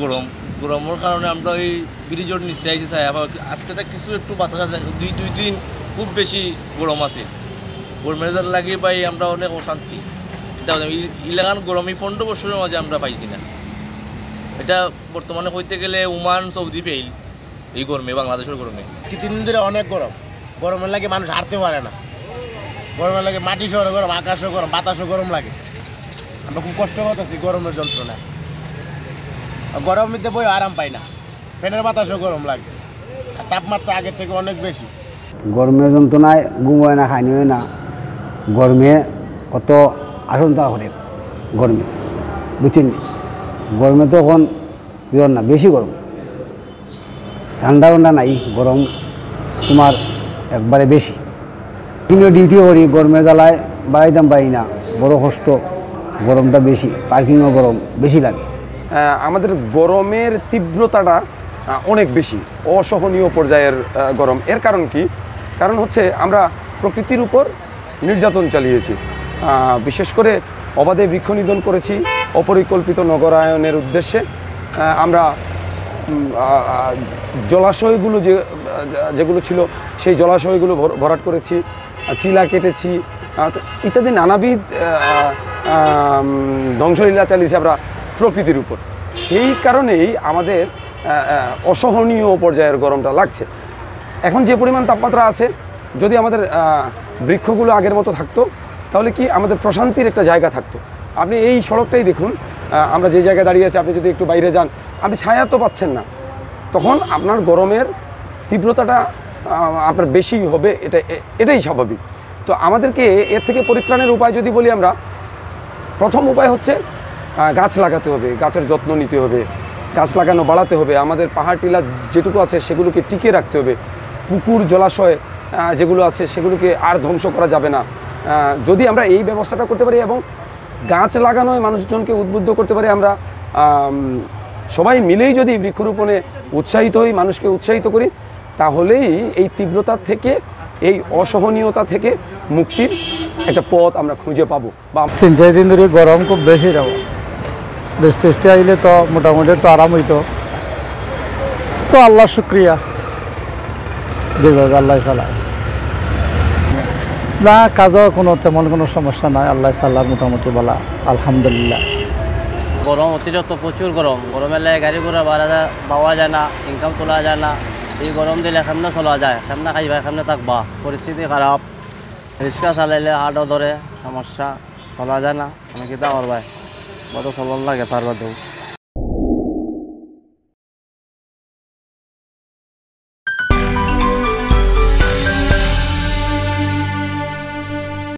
গরম গরমের কারণে আমরা ওই ব্রিজের নিচে আইছি চাই আবার আজকেটা কিছু একটু বাতাস আছে দুই দিন খুব বেশি গরম আছে গরমের লাগিয়ে পাই আমরা অনেক অশান্তি ইলাকান গরম এই 15 বছরের মাঝে আমরা পাইছি না এটা বর্তমানে হইতে গেলে ওমান সৌদি ফেল এই গরমে বাংলাদেশের গরমে 3 দিন ধরে অনেক গরম গরমের লাগে মানুষ হাঁটতে পারে না গরমের লাগে মাটি শহরে গরম আকাশও গরম বাতাসও গরম লাগে আমরা খুব কষ্ট করতেছি গরমের যন্ত্রণায় গরমের মধ্যে বই আরাম পাই না ফ্যানের বাতাসও গরম লাগে আর তাপমাত্রা আগের থেকে অনেক বেশি গরমের যন্ত্রণায় ঘুম হয় না খাইনি হয় না গরমে কত আশঙ্কা করে গরমে বুঝছেন গরমে তো এখন বিয়র না বেশি গরম ঠান্ডা নাই গরম তোমার একবারে বেশি কিন্তু ডিউটিও করি গরমে জ্বালায় বাড়াইতাম পারি না বড় কষ্ট গরমটা বেশি পার্কিংও গরম বেশি লাগে আমাদের গরমের তীব্রতাটা অনেক বেশি অসহনীয় পর্যায়ের গরম এর কারণ কি কারণ হচ্ছে আমরা প্রকৃতির উপর নির্যাতন চালিয়েছি বিশেষ করে অবাধে বৃক্ষ নিধন করেছি অপরিকল্পিত নগরায়নের উদ্দেশ্যে আমরা জলাশয়গুলো যেগুলো ছিল সেই জলাশয়গুলো ভরাট করেছি টিলা কেটেছি ইত্যাদি নানাবিধ ধ্বংসলীলা চালিয়েছি আমরা প্রকৃতির উপর সেই কারণেই আমাদের অসহনীয় পর্যায়ের গরমটা লাগছে এখন যে পরিমাণ তাপমাত্রা আছে যদি আমাদের বৃক্ষগুলো আগের মতো থাকতো তাহলে কি আমাদের প্রশান্তির একটা জায়গা থাকতো আপনি এই সড়কটাই দেখুন আমরা যে জায়গায় দাঁড়িয়ে আছি আপনি যদি একটু বাইরে যান আপনি ছায়া তো পাচ্ছেন না তখন আপনার গরমের তীব্রতাটা আপনার বেশি হবে এটাই স্বাভাবিক তো আমাদেরকে এর থেকে পরিত্রাণের উপায় যদি বলি আমরা প্রথম উপায় হচ্ছে গাছ লাগাতে হবে গাছের যত্ন নিতে হবে গাছ লাগানো বাড়াতে হবে আমাদের পাহাড় টিলা যেটুকু আছে সেগুলোকে টিকিয়ে রাখতে হবে পুকুর জলাশয় যেগুলো আছে সেগুলোকে আর ধ্বংস করা যাবে না যদি আমরা এই ব্যবস্থাটা করতে পারি এবং গাছ লাগানোয় মানুষজনকে উদ্বুদ্ধ করতে পারি আমরা সবাই মিলেই যদি বৃক্ষরোপণে উৎসাহিত হই মানুষকে উৎসাহিত করি তাহলেই এই তীব্রতা থেকে এই অসহনীয়তা থেকে মুক্তির একটা পথ আমরা খুঁজে পাবো বা 3-4 দিন ধরে গরম খুব বেশি যাবো বৃষ্টি আইলে তো মোটামুটি একটু আরাম হইতো তো আল্লাহ শুক্রিয়া যেভাবে আল্লাহ চালায় না কাজও তেমন কোনো সমস্যা নাই আল্লাহ চাল্লাহ মোটামুটি বলা আলহামদুলিল্লাহ গরম অতিরিক্ত প্রচুর গরমের লাগে গাড়ি ঘোড়া পাওয়া যায় না ইনকাম তোলা যায় না এই গরম দিলে সামনে চলা যায় সামনে খাইবা সামনে থাকবা পরিস্থিতি খারাপ রিক্সা চালাইলে হাটও ধরে সমস্যা চলা যায় না আমি কিতা করবাই বড় চলার লাগে তার বাদেও